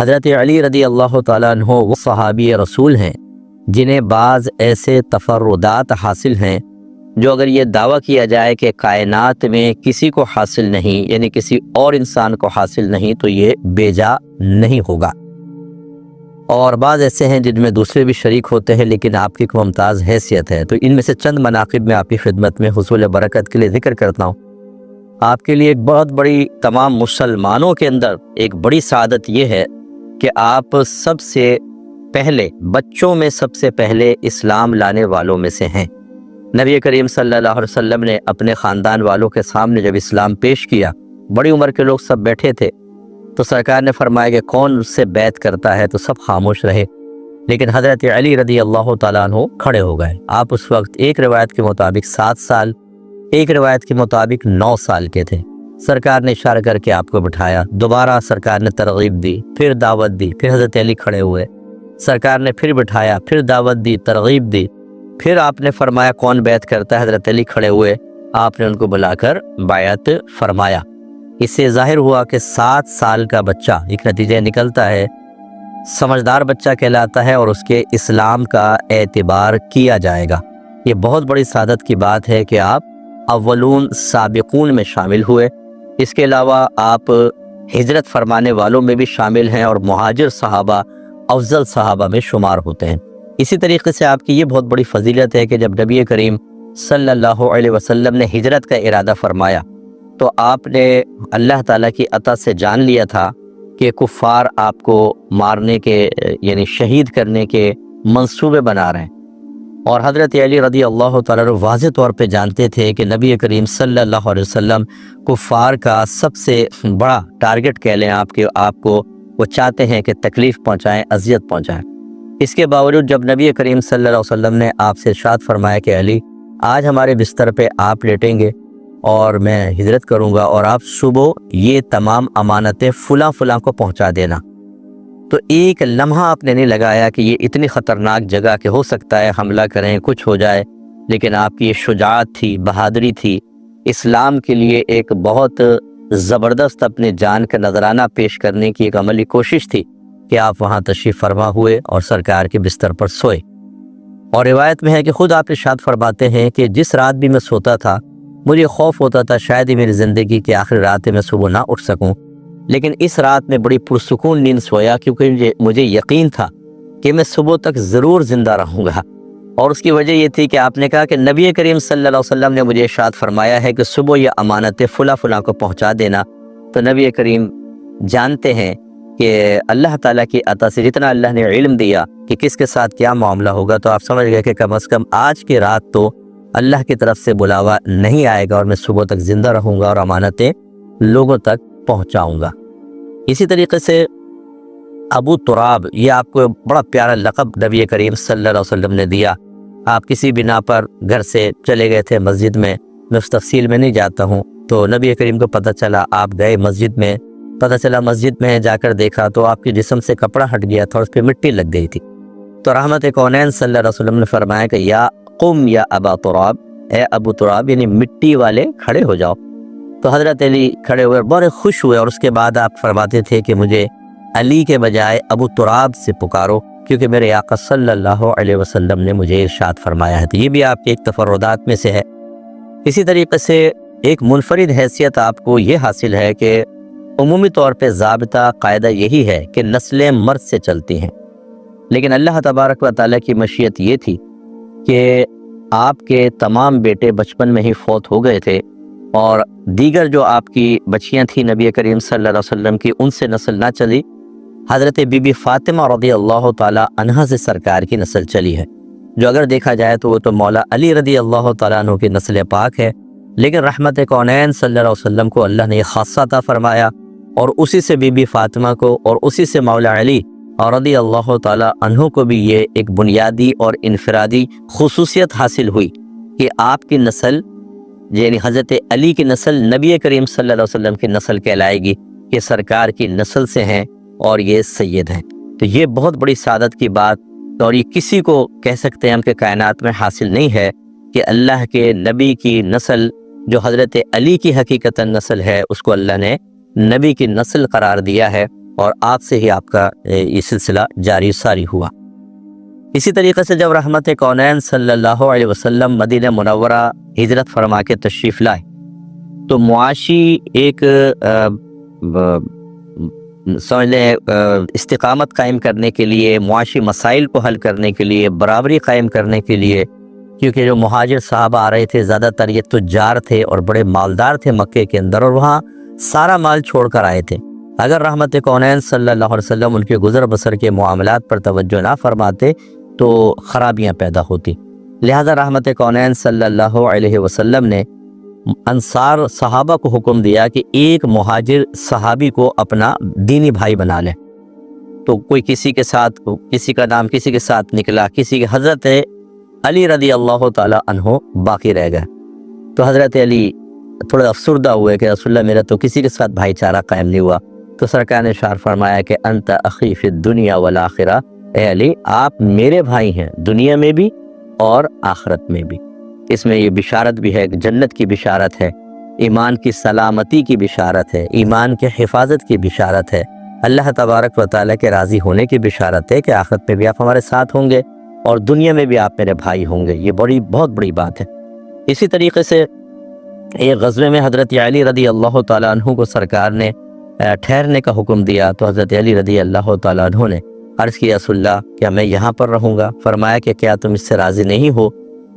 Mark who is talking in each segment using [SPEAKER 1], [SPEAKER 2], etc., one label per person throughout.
[SPEAKER 1] حضرت علی رضی اللہ تعالیٰ عنہ وہ صحابی رسول ہیں جنہیں بعض ایسے تفردات حاصل ہیں جو اگر یہ دعویٰ کیا جائے کہ کائنات میں کسی کو حاصل نہیں، یعنی کسی اور انسان کو حاصل نہیں، تو یہ بے جا نہیں ہوگا۔ اور بعض ایسے ہیں جن میں دوسرے بھی شریک ہوتے ہیں لیکن آپ کی کوئی ممتاز حیثیت ہے۔ تو ان میں سے چند مناقب میں آپ کی خدمت میں حصول برکت کے لیے ذکر کرتا ہوں۔ آپ کے لیے ایک بہت بڑی، تمام مسلمانوں کے اندر ایک بڑی سعادت یہ ہے کہ آپ سب سے پہلے، بچوں میں سب سے پہلے اسلام لانے والوں میں سے ہیں۔ نبی کریم صلی اللہ علیہ وسلم نے اپنے خاندان والوں کے سامنے جب اسلام پیش کیا، بڑی عمر کے لوگ سب بیٹھے تھے، تو سرکار نے فرمایا کہ کون اس سے بیعت کرتا ہے، تو سب خاموش رہے، لیکن حضرت علی رضی اللہ تعالیٰ عنہ کھڑے ہو گئے۔ آپ اس وقت ایک روایت کے مطابق 7 سال، ایک روایت کے مطابق 9 سال کے تھے۔ سرکار نے اشارہ کر کے آپ کو بٹھایا، دوبارہ سرکار نے ترغیب دی، پھر دعوت دی، پھر حضرت علی کھڑے ہوئے، سرکار نے پھر بٹھایا، پھر دعوت دی، ترغیب دی، پھر آپ نے فرمایا کون بیعت کرتا ہے، حضرت علی کھڑے ہوئے، آپ نے ان کو بلا کر بیعت فرمایا۔ اس سے ظاہر ہوا کہ 7 سال کا بچہ، ایک نتیجہ نکلتا ہے، سمجھدار بچہ کہلاتا ہے اور اس کے اسلام کا اعتبار کیا جائے گا۔ یہ بہت بڑی سعادت کی بات ہے کہ آپ اولون سابقون میں شامل ہوئے۔ اس کے علاوہ آپ ہجرت فرمانے والوں میں بھی شامل ہیں اور مہاجر صحابہ افضل صحابہ میں شمار ہوتے ہیں۔ اسی طریقے سے آپ کی یہ بہت بڑی فضیلت ہے کہ جب نبی کریم صلی اللہ علیہ وسلم نے ہجرت کا ارادہ فرمایا تو آپ نے اللہ تعالیٰ کی عطا سے جان لیا تھا کہ کفار آپ کو مارنے کے، یعنی شہید کرنے کے منصوبے بنا رہے ہیں، اور حضرت علی رضی اللہ تعالیٰ واضح طور پہ جانتے تھے کہ نبی کریم صلی اللہ علیہ وسلم کفار کا سب سے بڑا ٹارگٹ کہہ لیں آپ کو وہ چاہتے ہیں کہ تکلیف پہنچائیں، اذیت پہنچائیں۔ اس کے باوجود جب نبی کریم صلی اللہ علیہ وسلم نے آپ سے ارشاد فرمایا کہ علی آج ہمارے بستر پہ آپ لیٹیں گے اور میں ہجرت کروں گا، اور آپ صبح یہ تمام امانتیں فلاں فلاں کو پہنچا دینا، تو ایک لمحہ آپ نے نہیں لگایا کہ یہ اتنی خطرناک جگہ کہ ہو سکتا ہے حملہ کریں، کچھ ہو جائے، لیکن آپ کی یہ شجاعت تھی، بہادری تھی، اسلام کے لیے ایک بہت زبردست اپنے جان کا نذرانہ پیش کرنے کی ایک عملی کوشش تھی کہ آپ وہاں تشریف فرما ہوئے اور سرکار کے بستر پر سوئے۔ اور روایت میں ہے کہ خود آپ ارشاد فرماتے ہیں کہ جس رات بھی میں سوتا تھا مجھے خوف ہوتا تھا شاید ہی میری زندگی کی آخری رات میں صبح نہ اٹھ سکوں، لیکن اس رات میں بڑی پرسکون نیند سویا کیونکہ مجھے یقین تھا کہ میں صبح تک ضرور زندہ رہوں گا۔ اور اس کی وجہ یہ تھی کہ آپ نے کہا کہ نبی کریم صلی اللہ علیہ وسلم نے مجھے ارشاد فرمایا ہے کہ صبح یہ امانتیں فلاں فلاں کو پہنچا دینا، تو نبی کریم جانتے ہیں کہ اللہ تعالیٰ کی عطا سے جتنا اللہ نے علم دیا کہ کس کے ساتھ کیا معاملہ ہوگا، تو آپ سمجھ گئے کہ کم از کم آج کی رات تو اللہ کی طرف سے بلاوا نہیں آئے گا اور میں صبح تک زندہ رہوں گا اور امانتیں لوگوں تک پہنچاؤں گا۔ اسی طریقے سے ابو تراب، یہ آپ کو بڑا پیارا لقب نبی کریم صلی اللہ علیہ وسلم نے دیا۔ آپ کسی بنا پر گھر سے چلے گئے تھے مسجد میں اس تفصیل میں نہیں جاتا ہوں، تو نبی کریم کو پتہ چلا، آپ گئے مسجد میں، پتہ چلا مسجد میں جا کر دیکھا تو آپ کے جسم سے کپڑا ہٹ گیا تھا اور اس پہ مٹی لگ گئی تھی، تو رحمت کونین صلی اللہ علیہ وسلم نے فرمایا کہ یا قم یا ابا تراب، اے ابو تراب، یعنی مٹی والے کھڑے ہو جاؤ۔ تو حضرت علی کھڑے ہوئے، بڑے خوش ہوئے، اور اس کے بعد آپ فرماتے تھے کہ مجھے علی کے بجائے ابو تراب سے پکارو کیونکہ میرے آقا صلی اللہ علیہ وسلم نے مجھے ارشاد فرمایا ہے۔ تو یہ بھی آپ کے ایک تفردات میں سے ہے۔ اسی طریقے سے ایک منفرد حیثیت آپ کو یہ حاصل ہے کہ عمومی طور پہ ضابطہ قاعدہ یہی ہے کہ نسلیں مرد سے چلتی ہیں، لیکن اللہ تبارک و تعالیٰ کی مشیت یہ تھی کہ آپ کے تمام بیٹے بچپن میں ہی فوت ہو گئے تھے، اور دیگر جو آپ کی بچیاں تھیں نبی کریم صلی اللہ علیہ وسلم کی، ان سے نسل نہ چلی، حضرت بی بی فاطمہ رضی اللہ تعالیٰ عنہا سے سرکار کی نسل چلی ہے، جو اگر دیکھا جائے تو وہ تو مولا علی رضی اللہ تعالیٰ عنہ کی نسل پاک ہے، لیکن رحمت کونین صلی اللہ علیہ وسلم کو اللہ نے یہ خاصہ عطا فرمایا، اور اسی سے بی بی فاطمہ کو اور اسی سے مولا علی اور رضی اللہ تعالیٰ عنہ کو بھی یہ ایک بنیادی اور انفرادی خصوصیت حاصل ہوئی کہ آپ کی نسل، یعنی حضرت علی کی نسل نبی کریم صلی اللہ علیہ وسلم کی نسل کہلائے گی، یہ سرکار کی نسل سے ہیں اور یہ سید ہیں۔ تو یہ بہت بڑی سعادت کی بات، اور یہ کسی کو کہہ سکتے ہیں ہم کہ کائنات میں حاصل نہیں ہے کہ اللہ کے نبی کی نسل جو حضرت علی کی حقیقتاً نسل ہے، اس کو اللہ نے نبی کی نسل قرار دیا ہے، اور آپ سے ہی آپ کا یہ سلسلہ جاری ساری ہوا۔ اسی طریقے سے جب رحمت کونین صلی اللہ علیہ وسلم مدینہ منورہ ہجرت فرما کے تشریف لائے تو معاشی ایک سمجھ لیں استقامت قائم کرنے کے لیے، معاشی مسائل کو حل کرنے کے لیے، برابری قائم کرنے کے لیے، کیونکہ جو مہاجر صاحب آ رہے تھے زیادہ تر یہ تجار تھے اور بڑے مالدار تھے مکے کے اندر، اور وہاں سارا مال چھوڑ کر آئے تھے۔ اگر رحمت کونین صلی اللہ علیہ وسلم ان کے گزر بسر کے معاملات پر توجہ نہ فرماتے تو خرابیاں پیدا ہوتی، لہذا رحمت کونین صلی اللہ علیہ وسلم نے انصار صحابہ کو حکم دیا کہ ایک مہاجر صحابی کو اپنا دینی بھائی بنا لے۔ تو کوئی کسی کے ساتھ، کسی کا نام کسی کے ساتھ نکلا، کسی کے حضرت علی رضی اللہ تعالی عنہ باقی رہ گئے۔ تو حضرت علی تھوڑے افسردہ ہوئے کہ رسول اللہ میرا تو کسی کے ساتھ بھائی چارہ قائم نہیں ہوا۔ تو سرکار نے ارشاد فرمایا کہ انت اخی فی الدنیا والآخرہ، اے علی آپ میرے بھائی ہیں دنیا میں بھی اور آخرت میں بھی۔ اس میں یہ بشارت بھی ہے، جنت کی بشارت ہے، ایمان کی سلامتی کی بشارت ہے، ایمان کے حفاظت کی بشارت ہے، اللہ تبارک و تعالیٰ کے راضی ہونے کی بشارت ہے کہ آخرت میں بھی آپ ہمارے ساتھ ہوں گے اور دنیا میں بھی آپ میرے بھائی ہوں گے۔ یہ بہت بڑی بات ہے۔ اسی طریقے سے ایک غزوے میں حضرت علی رضی اللہ تعالیٰ عنہ کو سرکار نے ٹھہرنے کا حکم دیا، تو حضرت علی رضی اللہ تعالیٰ عنہ نے عرض کیا رسول اللہ کیا میں یہاں پر رہوں گا؟ فرمایا کہ کیا تم اس سے راضی نہیں ہو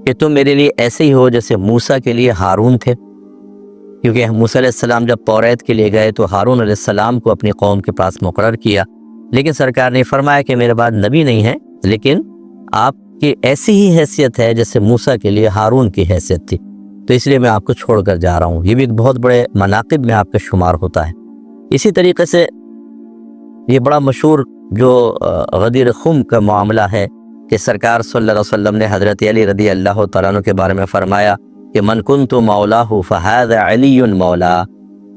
[SPEAKER 1] کہ تم میرے لیے ایسے ہی ہو جیسے موسیٰ کے لیے ہارون تھے؟ کیونکہ موسیٰ علیہ السلام جب توریت کے لیے گئے تو ہارون علیہ السلام کو اپنی قوم کے پاس مقرر کیا، لیکن سرکار نے فرمایا کہ میرے بعد نبی نہیں ہے، لیکن آپ کی ایسی ہی حیثیت ہے جیسے موسیٰ کے لیے ہارون کی حیثیت تھی، تو اس لیے میں آپ کو چھوڑ کر جا رہا ہوں۔ یہ بھی ایک بہت بڑے مناقب میں آپ کا شمار ہوتا ہے۔ اسی طریقے سے یہ بڑا مشہور جو غدیر خم کا معاملہ ہے کہ سرکار صلی اللہ علیہ وسلم نے حضرت علی رضی اللہ تعالیٰ عنہ کے بارے میں فرمایا کہ من کنت مولاہ فہذا علی مولا،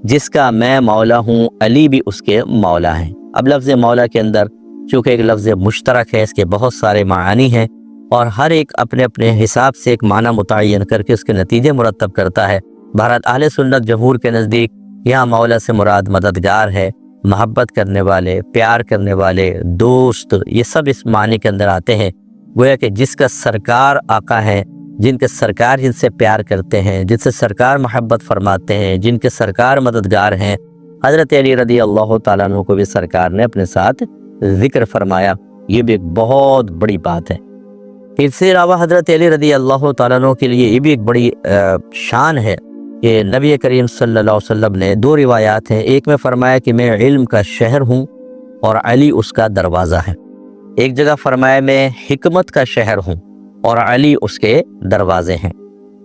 [SPEAKER 1] جس کا میں مولا ہوں علی بھی اس کے مولا ہیں۔ اب لفظ مولا کے اندر چونکہ ایک لفظ مشترک ہے، اس کے بہت سارے معانی ہیں اور ہر ایک اپنے اپنے حساب سے ایک معنی متعین کر کے اس کے نتیجے مرتب کرتا ہے۔ بہرحال اہل سنت جمہور کے نزدیک یہاں مولا سے مراد مددگار ہے، محبت کرنے والے، پیار کرنے والے، دوست، یہ سب اس معنی کے اندر آتے ہیں۔ گویا کہ جس کا سرکار آقا ہے، جن کے سرکار جن سے پیار کرتے ہیں، جن سے سرکار محبت فرماتے ہیں، جن کے سرکار مددگار ہیں، حضرت علی رضی اللہ تعالیٰ عنہ کو بھی سرکار نے اپنے ساتھ ذکر فرمایا۔ یہ بھی ایک بہت بڑی بات ہے۔ اس سے علاوہ حضرت علی رضی اللہ تعالیٰ عنہ کے لیے یہ بھی ایک بڑی شان ہے کہ نبی کریم صلی اللہ علیہ وسلم نے دو روایات ہیں، ایک میں فرمایا کہ میں علم کا شہر ہوں اور علی اس کا دروازہ ہے، ایک جگہ فرمایا میں حکمت کا شہر ہوں اور علی اس کے دروازے ہیں۔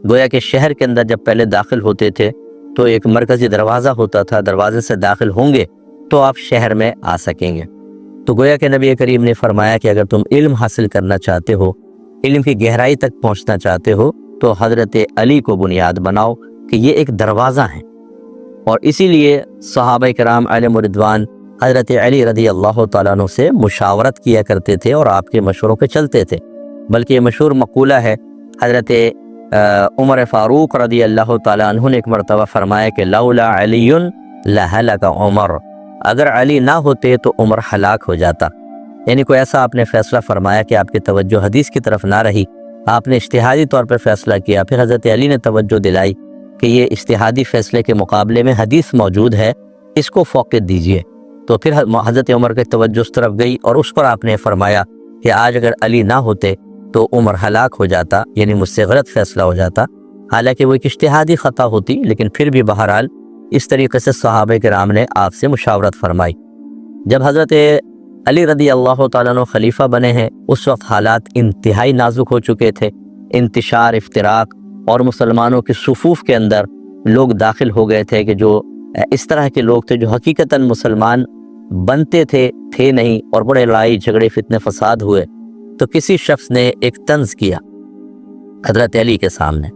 [SPEAKER 1] گویا کہ شہر کے اندر جب پہلے داخل ہوتے تھے تو ایک مرکزی دروازہ ہوتا تھا، دروازے سے داخل ہوں گے تو آپ شہر میں آ سکیں گے۔ تو گویا کہ نبی کریم نے فرمایا کہ اگر تم علم حاصل کرنا چاہتے ہو، علم کی گہرائی تک پہنچنا چاہتے ہو تو حضرت علی کو بنیاد بناؤ کہ یہ ایک دروازہ ہے۔ اور اسی لیے صحابہ کرام علیہم رضوان حضرت علی رضی اللہ تعالیٰ عنہ سے مشاورت کیا کرتے تھے اور آپ کے مشوروں پہ چلتے تھے۔ بلکہ یہ مشہور مقولہ ہے، حضرت عمر فاروق رضی اللہ تعالیٰ عنہ نے ایک مرتبہ فرمایا کہ لولا علی لہلک عمر، اگر علی نہ ہوتے تو عمر ہلاک ہو جاتا۔ یعنی کوئی ایسا آپ نے فیصلہ فرمایا کہ آپ کی توجہ حدیث کی طرف نہ رہی، آپ نے اجتہادی طور پر فیصلہ کیا، پھر حضرت علی نے توجہ دلائی کہ یہ اجتہادی فیصلے کے مقابلے میں حدیث موجود ہے، اس کو فوقیت دیجیے، تو پھر حضرت عمر کی توجہ اس طرف گئی اور اس پر آپ نے فرمایا کہ آج اگر علی نہ ہوتے تو عمر ہلاک ہو جاتا، یعنی مجھ سے غلط فیصلہ ہو جاتا۔ حالانکہ وہ ایک اجتہادی خطا ہوتی، لیکن پھر بھی بہرحال اس طریقے سے صحابہ کرام نے آپ سے مشاورت فرمائی۔ جب حضرت علی رضی اللہ تعالیٰ عنہ خلیفہ بنے ہیں اس وقت حالات انتہائی نازک ہو چکے تھے، انتشار، افتراق اور مسلمانوں کے صفوف کے اندر لوگ داخل ہو گئے تھے کہ جو اس طرح کے لوگ تھے جو حقیقتاً مسلمان بنتے تھے نہیں، اور بڑے لڑائی جھگڑے فتنے فساد ہوئے۔ تو کسی شخص نے ایک طنز کیا حضرت علی کے سامنے،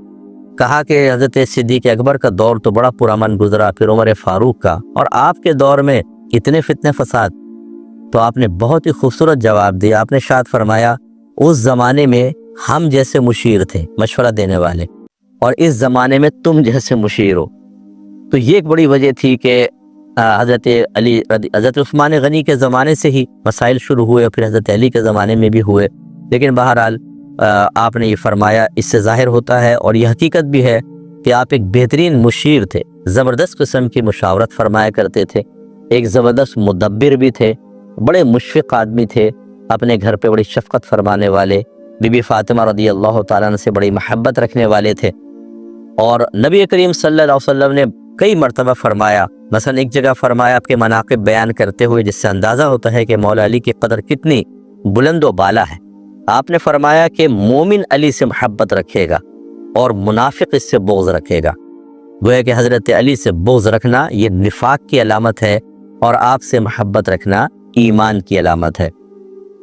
[SPEAKER 1] کہا کہ حضرت صدیق اکبر کا دور تو بڑا پرامن گزرا، پھر عمر فاروق کا، اور آپ کے دور میں اتنے فتنے فساد۔ تو آپ نے بہت ہی خوبصورت جواب دیا، آپ نے ارشاد فرمایا اس زمانے میں ہم جیسے مشیر تھے، مشورہ دینے والے، اور اس زمانے میں تم جیسے مشیر ہو۔ تو یہ ایک بڑی وجہ تھی کہ حضرت عثمان غنی کے زمانے سے ہی مسائل شروع ہوئے اور پھر حضرت علی کے زمانے میں بھی ہوئے، لیکن بہرحال آپ نے یہ فرمایا، اس سے ظاہر ہوتا ہے اور یہ حقیقت بھی ہے کہ آپ ایک بہترین مشیر تھے، زبردست قسم کی مشاورت فرمایا کرتے تھے، ایک زبردست مدبر بھی تھے، بڑے مشفق آدمی تھے، اپنے گھر پہ بڑی شفقت فرمانے والے، بی بی فاطمہ رضی اللہ تعالیٰ عنہ سے بڑی محبت رکھنے والے تھے۔ اور نبی کریم صلی اللہ علیہ وسلم نے کئی مرتبہ فرمایا، مثلا ایک جگہ فرمایا آپ کے مناقب بیان کرتے ہوئے، جس سے اندازہ ہوتا ہے کہ مولا علی کی قدر کتنی بلند و بالا ہے۔ آپ نے فرمایا کہ مومن علی سے محبت رکھے گا اور منافق اس سے بغض رکھے گا۔ گویا کہ حضرت علی سے بغض رکھنا یہ نفاق کی علامت ہے، اور آپ سے محبت رکھنا ایمان کی علامت ہے۔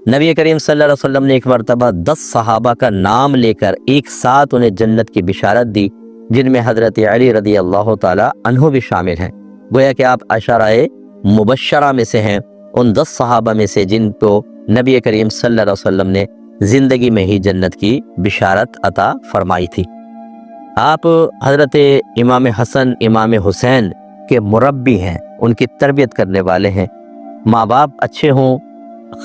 [SPEAKER 1] نبی کریم صلی اللہ علیہ وسلم نے ایک مرتبہ 10 صحابہ کا نام لے کر ایک ساتھ انہیں جنت کی بشارت دی، جن میں حضرت علی رضی اللہ تعالی عنہ بھی شامل ہیں۔ گویا کہ آپ عشرہ مبشرہ میں سے ہیں، ان 10 صحابہ میں سے جن کو نبی کریم صلی اللہ علیہ وسلم نے زندگی میں ہی جنت کی بشارت عطا فرمائی تھی۔ آپ حضرت امام حسن امام حسین کے مربی ہیں، ان کی تربیت کرنے والے ہیں۔ ماں باپ اچھے ہوں،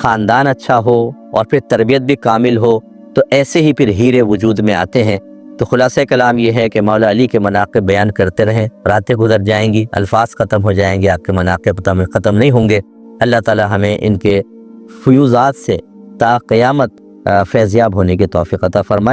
[SPEAKER 1] خاندان اچھا ہو اور پھر تربیت بھی کامل ہو تو ایسے ہی پھر ہیرے وجود میں آتے ہیں۔ تو خلاصہ کلام یہ ہے کہ مولا علی کے مناقب بیان کرتے رہیں، راتیں گزر جائیں گی، الفاظ ختم ہو جائیں گے، آپ کے مناقب ختم نہیں ہوں گے۔ اللہ تعالی ہمیں ان کے فیوزات سے تا قیامت فیضیاب ہونے کی توفیق عطا فرمائے۔